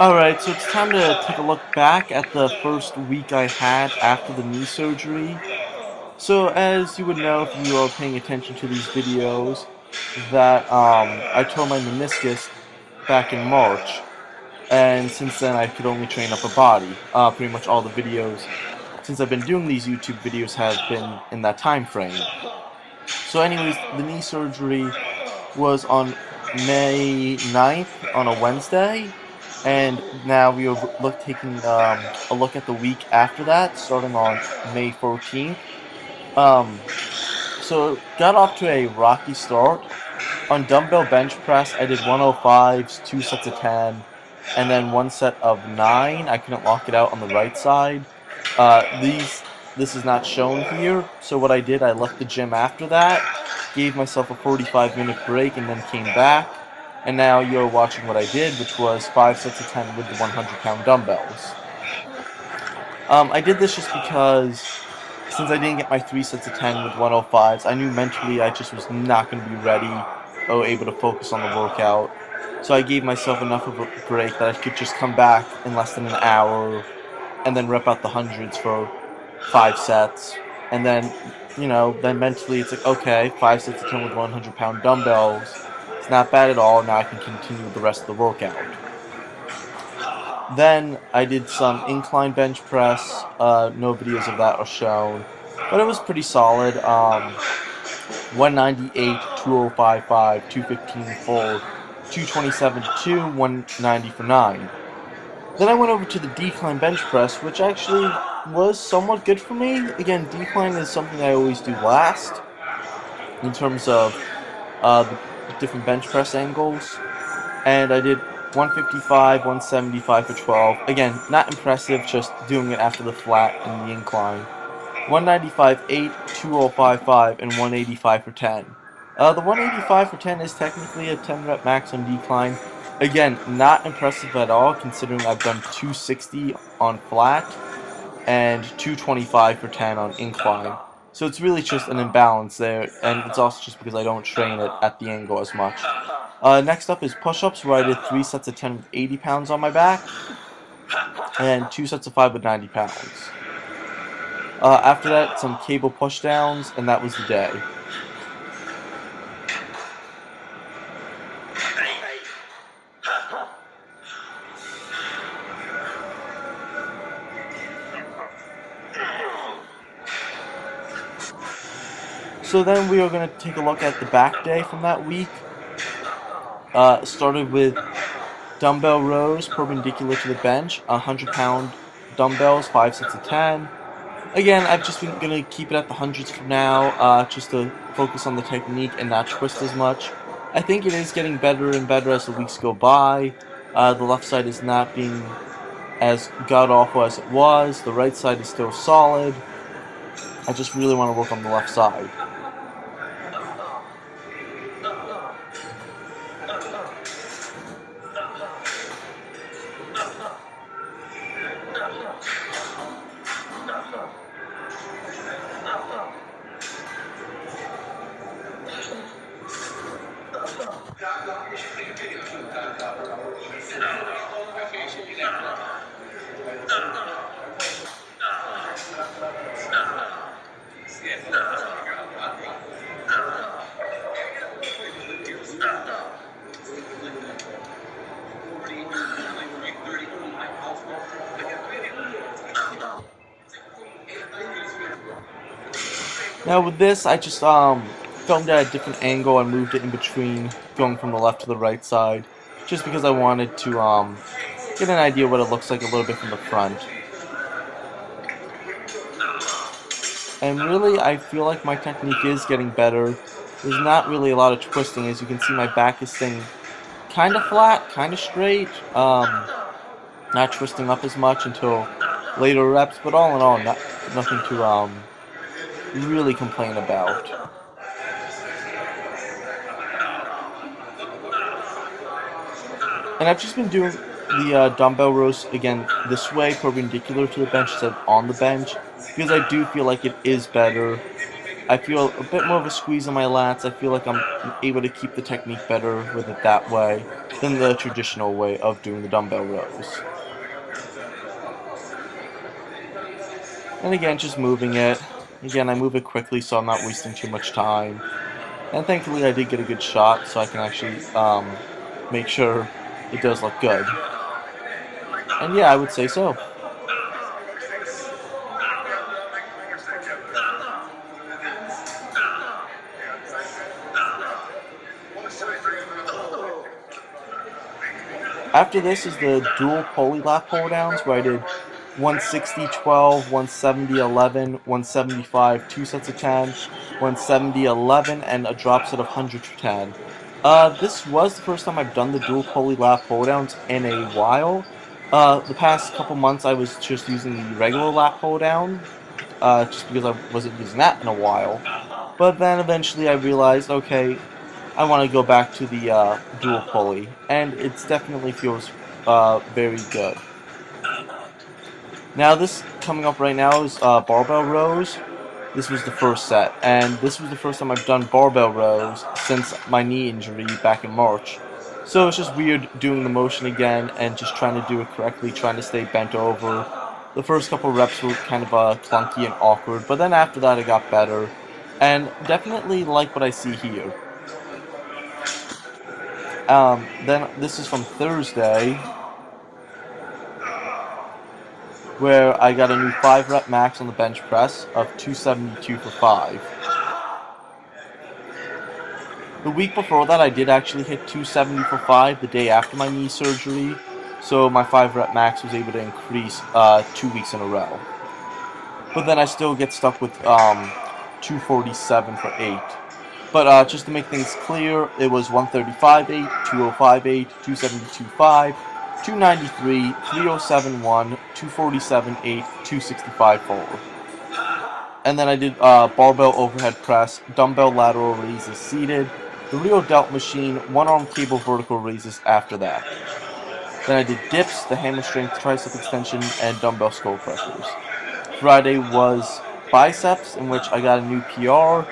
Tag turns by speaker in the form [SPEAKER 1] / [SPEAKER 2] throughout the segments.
[SPEAKER 1] Alright, so it's time to take a look back at the first week I had after the knee surgery. So as you would know if you are paying attention to these videos, that I tore my meniscus back in March, and since then I could only train upper body. Pretty much all the videos since I've been doing these YouTube videos have been in that time frame. So anyways, the knee surgery was on May 9th on a Wednesday, and now we are taking a look at the week after that, starting on May 14th. Um, so got off to a rocky start. On dumbbell bench press, I did 105s, 2 sets of 10, and then 1 set of 9. I couldn't lock it out on the right side. This is not shown here, so what I did, I left the gym after that, gave myself a 45-minute break, and then came back. And now you're watching what I did, which was 5 sets of 10 with the 100-pound dumbbells. I did this just because, since I didn't get my 3 sets of 10 with 105s, I knew mentally I just was not going to be ready or able to focus on the workout. So I gave myself enough of a break that I could just come back in less than an hour and then rep out the hundreds for 5 sets. And then, then mentally it's like, okay, 5 sets of 10 with 100-pound dumbbells. It's not bad at all. Now I can continue with the rest of the workout. Then I did some incline bench press. No videos of that are shown, but it was pretty solid. 198, 2055, 215 full, 227 to 2, 190 for 9. Then I went over to the decline bench press, which actually was somewhat good for me. Again, decline is something I always do last in terms of the different bench press angles. And I did 155, 175 for 12. Again, not impressive, just doing it after the flat and the incline. 195, 8, 2055, and 185 for 10. The 185 for 10 is technically a 10 rep max on decline. Again, not impressive at all, considering I've done 260 on flat and 225 for 10 on incline. So it's really just an imbalance there, and it's also just because I don't train it at the angle as much. Next up is push-ups, where I did 3 sets of 10 with 80 pounds on my back, and 2 sets of 5 with 90 pounds. After that, some cable push-downs, and that was the day. So then we are going to take a look at the back day from that week. Started with dumbbell rows perpendicular to the bench, 100-pound dumbbells, 5 sets of 10. Again, I've just been going to keep it at the hundreds for now, just to focus on the technique and not twist as much. I think it is getting better and better as the weeks go by. The left side is not being as god-awful as it was. The right side is still solid. I just really want to work on the left side. Now with this, I just filmed at a different angle and moved it in between, going from the left to the right side, just because I wanted to get an idea what it looks like a little bit from the front. And really, I feel like my technique is getting better. There's not really a lot of twisting. As you can see, my back is staying kind of flat, kind of straight, not twisting up as much until later reps, but all in all, nothing to really complain about. And I've just been doing the dumbbell rows again this way, perpendicular to the bench instead of on the bench, because I do feel like it is better. I feel a bit more of a squeeze on my lats. I feel like I'm able to keep the technique better with it that way. than the traditional way of doing the dumbbell rows. And again, just moving it. Again, I move it quickly so I'm not wasting too much time. And thankfully I did get a good shot so I can actually make sure it does look good. And yeah, I would say so. After this is the dual pulley lat pull downs where I did 160, 12, 170, 11, 175, 2 sets of 10, 170, 11, and a drop set of 100 for 10. This was the first time I've done the dual pulley lat pull downs in a while. The past couple months I was just using the regular lat pull down, just because I wasn't using that in a while. But then eventually I realized, okay, I want to go back to the dual pulley, and it definitely feels very good. Now this coming up right now is barbell rows. This was the first set, and this was the first time I've done barbell rows since my knee injury back in March. So it's just weird doing the motion again and just trying to do it correctly, trying to stay bent over. The first couple reps were kind of clunky and awkward, but then after that it got better, and definitely like what I see here. Then this is from Thursday, where I got a new 5 rep max on the bench press of 272 for 5. The week before that I did actually hit 270 for 5 the day after my knee surgery, so my 5 rep max was able to increase 2 weeks in a row. But then I still get stuck with 247 for 8. But just to make things clear, it was 135.8, 205.8, 272.5, 293, 307.1, 247.8, 265.4. And then I did barbell overhead press, dumbbell lateral raises seated, the real delt machine, one-arm cable vertical raises after that. Then I did dips, the hammer strength tricep extension, and dumbbell skull crushers. Friday was biceps, in which I got a new PR,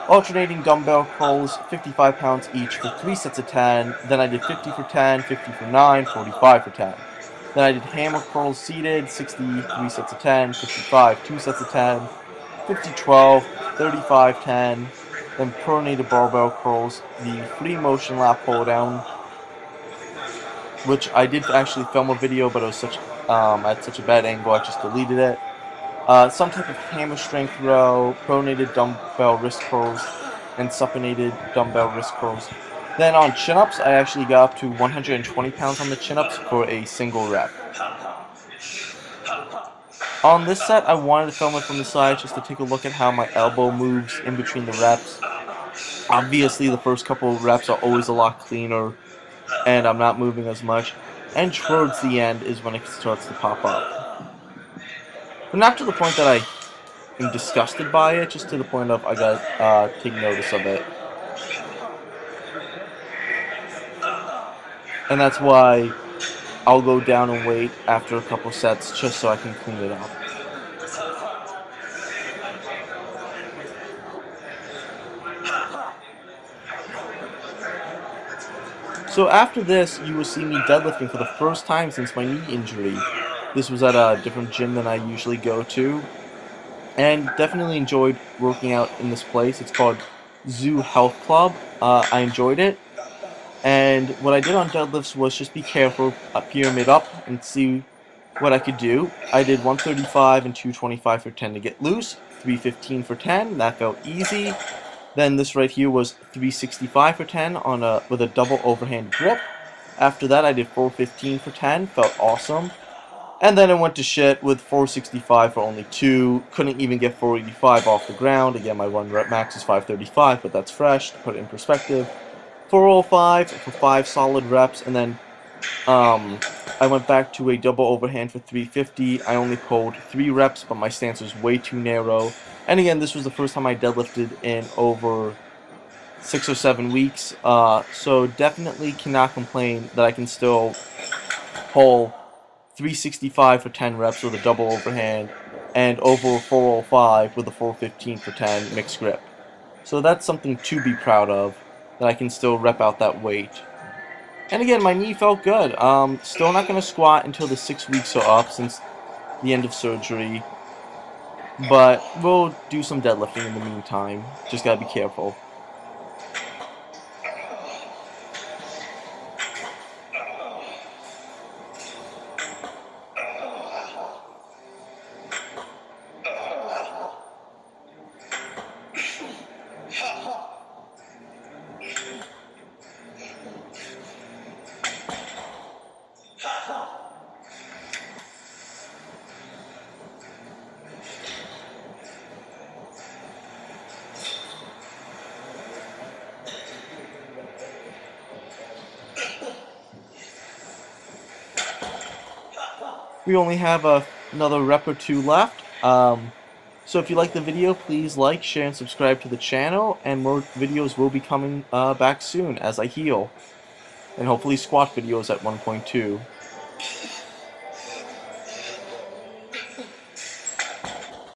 [SPEAKER 1] alternating dumbbell curls, 55 pounds each for 3 sets of 10, then I did 50 for 10, 50 for 9, 45 for 10. Then I did hammer curls seated, 63 sets of 10, 55, 2 sets of 10, 50, 12, 35, 10, then pronated barbell curls, the free motion lat pull down, which I did actually film a video, but it was at such a bad angle I just deleted it. Some type of hammer strength row, pronated dumbbell wrist curls, and supinated dumbbell wrist curls. Then on chin-ups, I actually got up to 120 pounds on the chin-ups for a single rep. On this set, I wanted to film it from the side just to take a look at how my elbow moves in between the reps. Obviously, the first couple of reps are always a lot cleaner, and I'm not moving as much. And towards the end is when it starts to pop up. But not to the point that I am disgusted by it, just to the point of I gotta take notice of it. And that's why I'll go down and wait after a couple sets just so I can clean it up. So after this, you will see me deadlifting for the first time since my knee injury. This was at a different gym than I usually go to, and definitely enjoyed working out in this place. It's called Zoo Health Club. I enjoyed it, and what I did on deadlifts was just be careful, pyramid up, and see what I could do. I did 135 and 225 for 10 to get loose, 315 for 10, that felt easy. Then this right here was 365 for 10 with a double overhand grip. After that I did 415 for 10, felt awesome. And then I went to shit with 465 for only 2, couldn't even get 485 off the ground. Again, my 1 rep max is 535, but that's fresh, to put it in perspective. 405 for 5 solid reps, and then I went back to a double overhand for 350. I only pulled 3 reps, but my stance was way too narrow. And again, this was the first time I deadlifted in over 6 or 7 weeks, so definitely cannot complain that I can still pull 365 for 10 reps with a double overhand, and over 405 with a 415 for 10 mixed grip. So that's something to be proud of, that I can still rep out that weight. And again, my knee felt good. Still not going to squat until the 6 weeks are up since the end of surgery. But we'll do some deadlifting in the meantime. Just gotta be careful. We only have another rep or two left. So if you like the video, please like, share, and subscribe to the channel. And more videos will be coming back soon as I heal. And hopefully squat videos at 1.2.